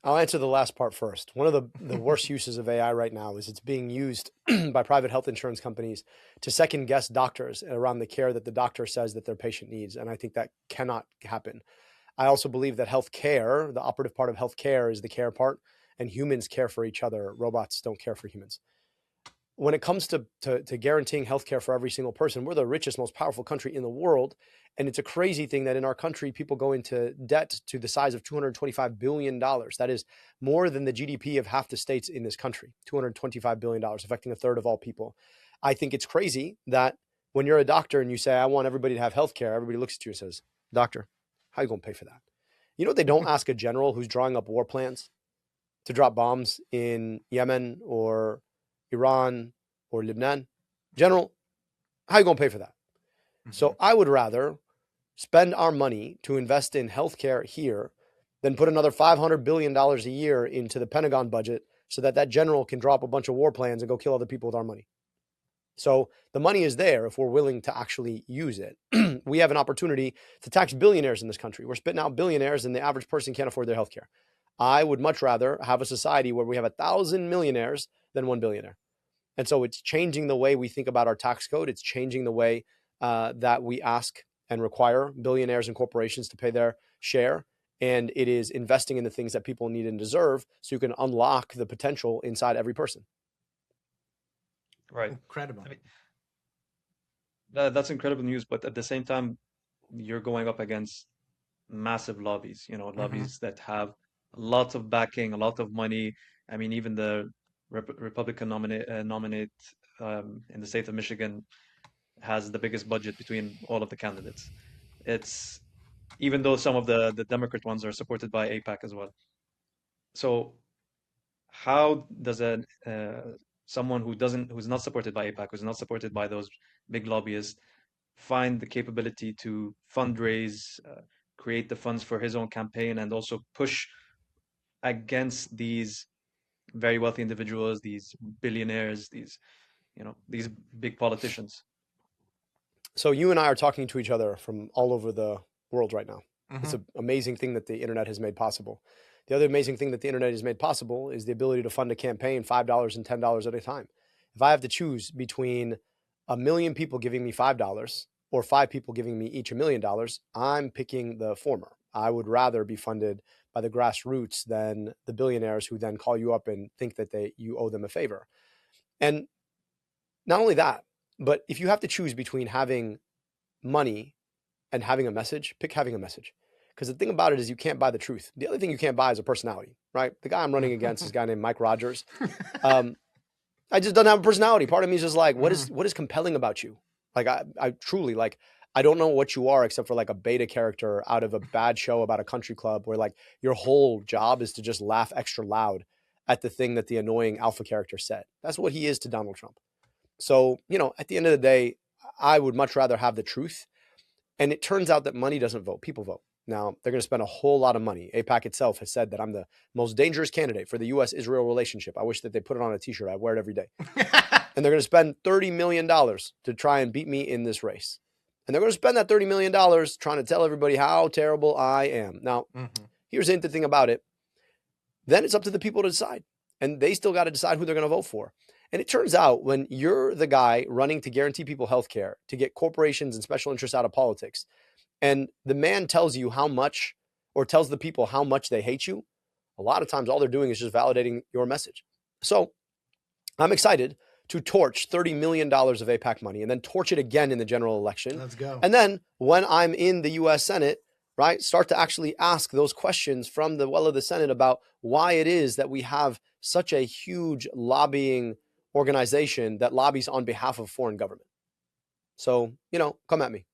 I'll answer the last part first. One of the worst uses of AI right now is it's being used by private health insurance companies to second guess doctors around the care that the doctor says that their patient needs. And I think that cannot happen. I also believe that healthcare, the operative part of healthcare, is the care part, and humans care for each other. Robots don't care for humans. When it comes to guaranteeing healthcare for every single person, we're the richest, most powerful country in the world. And it's a crazy thing that in our country, people go into debt to the size of $225 billion. That is more than the GDP of half the states in this country, $225 billion, affecting a third of all people. I think it's crazy that when you're a doctor and you say, I want everybody to have healthcare, everybody looks at you and says, doctor, how are you going to pay for that? You know, they don't ask a general who's drawing up war plans to drop bombs in Yemen or Iran or Lebanon. General, how are you going to pay for that? Mm-hmm. So I would rather spend our money to invest in healthcare here than put another $500 billion a year into the Pentagon budget so that that general can drop a bunch of war plans and go kill other people with our money. So the money is there if we're willing to actually use it. We have an opportunity to tax billionaires in this country. We're spitting out billionaires and the average person can't afford their healthcare. I would much rather have a society where we have 1,000 millionaires than one billionaire. And so it's changing the way we think about our tax code. It's changing the way that we ask and require billionaires and corporations to pay their share. And it is investing in the things that people need and deserve so you can unlock the potential inside every person. Right. Incredible. I mean, that's incredible news. But at the same time, you're going up against massive lobbies, lobbies that have lots of backing, a lot of money. I mean, even the Republican nominate in the state of Michigan has the biggest budget between all of the candidates. It's even though some of the Democrat ones are supported by AIPAC as well. So how does someone who's not supported by AIPAC, who's not supported by those big lobbyists, find the capability to fundraise, create the funds for his own campaign, and also push against these very wealthy individuals, these billionaires, these big politicians? So you and I are talking to each other from all over the world right now. Mm-hmm. It's an amazing thing that the internet has made possible. The other amazing thing that the internet has made possible is the ability to fund a campaign $5 and $10 at a time. If I have to choose between 1 million people giving me $5 or 5 people giving me each $1 million, I'm picking the former. I would rather be funded by the grassroots than the billionaires who then call you up and think that you owe them a favor. And not only that, but if you have to choose between having money and having a message, pick having a message. Because the thing about it is you can't buy the truth. The other thing you can't buy is a personality, right? The guy I'm running against is a guy named Mike Rogers. I just don't have a personality. Part of me is just like, what is compelling about you? Like, I truly, like, I don't know what you are except for like a beta character out of a bad show about a country club where like your whole job is to just laugh extra loud at the thing that the annoying alpha character said. That's what he is to Donald Trump. So, at the end of the day, I would much rather have the truth. And it turns out that money doesn't vote. People vote. Now, they're going to spend a whole lot of money. AIPAC itself has said that I'm the most dangerous candidate for the U.S.-Israel relationship. I wish that they put it on a T-shirt. I'd wear it every day. And they're going to spend $30 million to try and beat me in this race. And they're going to spend that $30 million trying to tell everybody how terrible I am. Now, here's the interesting thing about it. Then it's up to the people to decide. And they still got to decide who they're going to vote for. And it turns out when you're the guy running to guarantee people health care, to get corporations and special interests out of politics, and the man tells you how much, or tells the people how much they hate you, a lot of times all they're doing is just validating your message. So I'm excited to torch $30 million of AIPAC money and then torch it again in the general election. Let's go. And then when I'm in the U.S. Senate, right, start to actually ask those questions from the well of the Senate about why it is that we have such a huge lobbying organization that lobbies on behalf of foreign government. So, come at me.